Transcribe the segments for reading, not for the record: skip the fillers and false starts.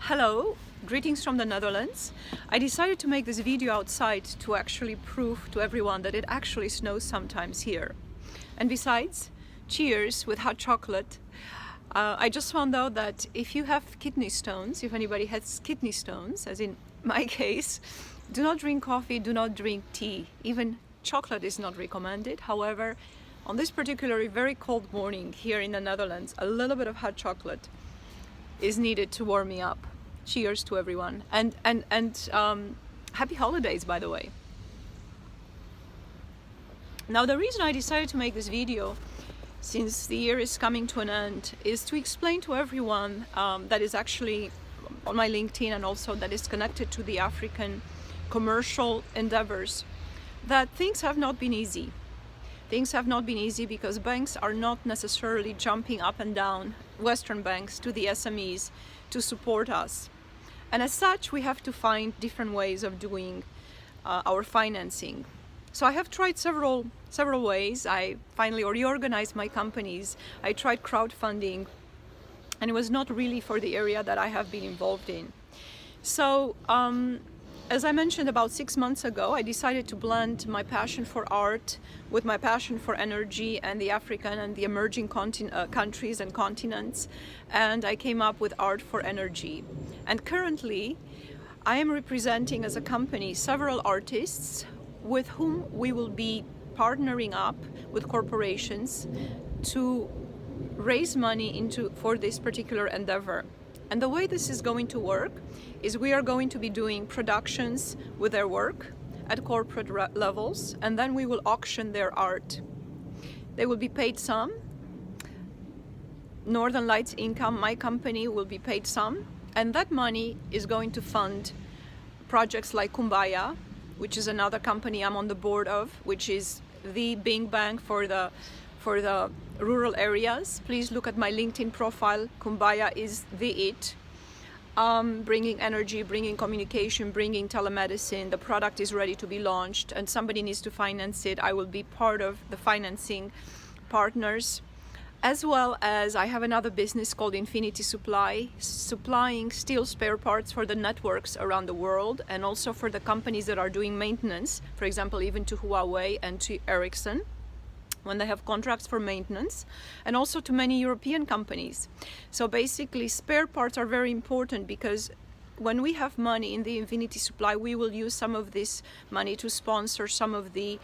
Hello, greetings from the Netherlands. I decided to make this video outside to actually prove to everyone that it actually snows sometimes here. And besides, cheers with hot chocolate. I just found out that if you have kidney stones, if anybody has kidney stones, as in my case, do not drink coffee, do not drink tea. Even chocolate is not recommended. However, on this particularly very cold morning here in the Netherlands, a little bit of hot chocolate is needed to warm me up. Cheers to everyone, and happy holidays, by the way. Now, the reason I decided to make this video, since the year is coming to an end, is to explain to everyone that is actually on my LinkedIn and also that is connected to the African commercial endeavors, that things have not been easy. Things have not been easy because banks are not necessarily jumping up and down, Western banks, to the SMEs to support us. And as such, we have to find different ways of doing our financing. So I have tried several ways. I finally reorganized my companies. I tried crowdfunding, and it was not really for the area that I have been involved in. So as I mentioned about 6 months ago, I decided to blend my passion for art with my passion for energy and the African and the emerging countries and continents, and I came up with Art for Energy. And currently, I am representing as a company several artists with whom we will be partnering up with corporations to raise money for this particular endeavor. And the way this is going to work is we are going to be doing productions with their work at corporate levels, and then we will auction their art. They will be paid some. Northern Lights Income, my company, will be paid some, and that money is going to fund projects like Kumbaya, which is another company I'm on the board of, which is the big bang for the rural areas. Please look at my LinkedIn profile. Kumbaya is the it. Bringing energy, bringing communication, bringing telemedicine. The product is ready to be launched and somebody needs to finance it. I will be part of the financing partners, as well as I have another business called Infinity Supply, supplying steel spare parts for the networks around the world and also for the companies that are doing maintenance, for example, even to Huawei and to Ericsson, when they have contracts for maintenance, and also to many European companies. So basically, spare parts are very important because when we have money in the Infinity Supply, we will use some of this money to sponsor some of the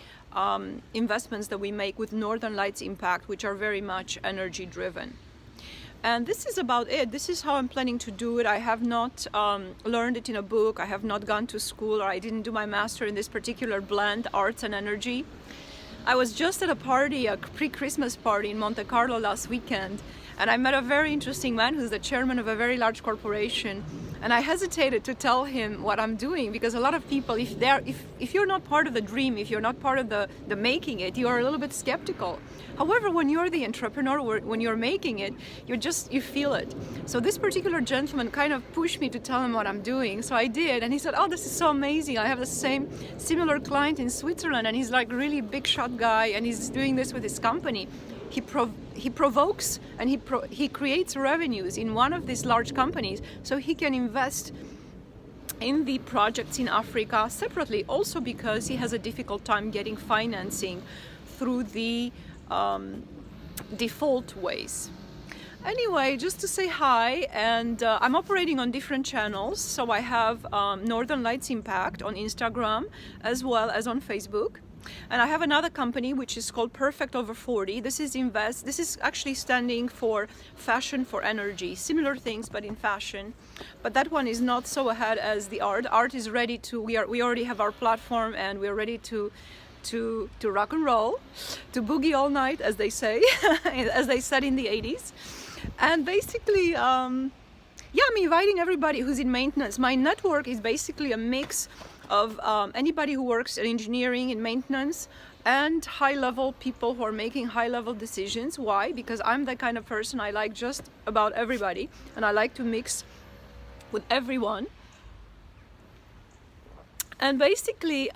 investments that we make with Northern Lights Impact, which are very much energy driven. And this is about it. This is how I'm planning to do it. I have not learned it in a book. I have not gone to school, or I didn't do my master in this particular blend, arts and energy. I was just at a party, a pre-Christmas party in Monte Carlo last weekend, and I met a very interesting man who's the chairman of a very large corporation, and I hesitated to tell him what I'm doing because a lot of people, if you're not part of the dream, if you're not part of the making it, you are a little bit skeptical. However, when you're the entrepreneur, when you're making it, you feel it. So this particular gentleman kind of pushed me to tell him what I'm doing, so I did, and he said, "Oh, this is so amazing. I have the similar client in Switzerland, and he's like really big shot guy, and he's doing this with his company. He provokes and he creates revenues in one of these large companies so he can invest in the projects in Africa separately, also because he has a difficult time getting financing through the default ways." Anyway, just to say hi, and I'm operating on different channels. So I have Northern Lights Impact on Instagram as well as on Facebook. And I have another company which is called Perfect Over 40. This is actually standing for Fashion for Energy. Similar things, but in fashion. But that one is not so ahead as the art. Art is ready to, we already have our platform and we're ready to rock and roll, to boogie all night, as they say, as they said in the 80s. And basically, I'm inviting everybody who's in maintenance. My network is basically a mix of anybody who works in engineering, in maintenance, and high-level people who are making high-level decisions. Why? Because I'm the kind of person, I like just about everybody, and I like to mix with everyone. And basically,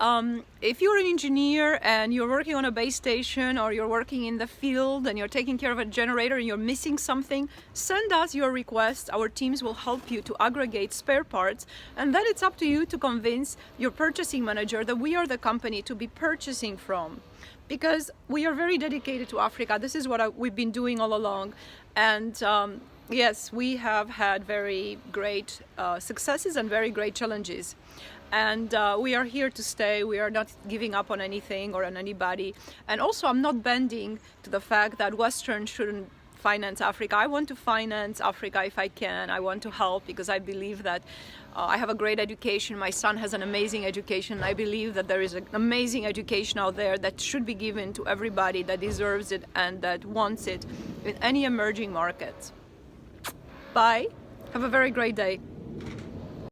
if you're an engineer and you're working on a base station, or you're working in the field and you're taking care of a generator and you're missing something, send us your request. Our teams will help you to aggregate spare parts, and then it's up to you to convince your purchasing manager that we are the company to be purchasing from, because we are very dedicated to Africa. This is what we've been doing all along. And yes, we have had very great successes and very great challenges. And we are here to stay. We are not giving up on anything or on anybody. And also, I'm not bending to the fact that Western shouldn't finance Africa. I want to finance Africa if I can. I want to help because I believe that I have a great education. My son has an amazing education. I believe that there is an amazing education out there that should be given to everybody that deserves it and that wants it in any emerging market. Bye. Have a very great day.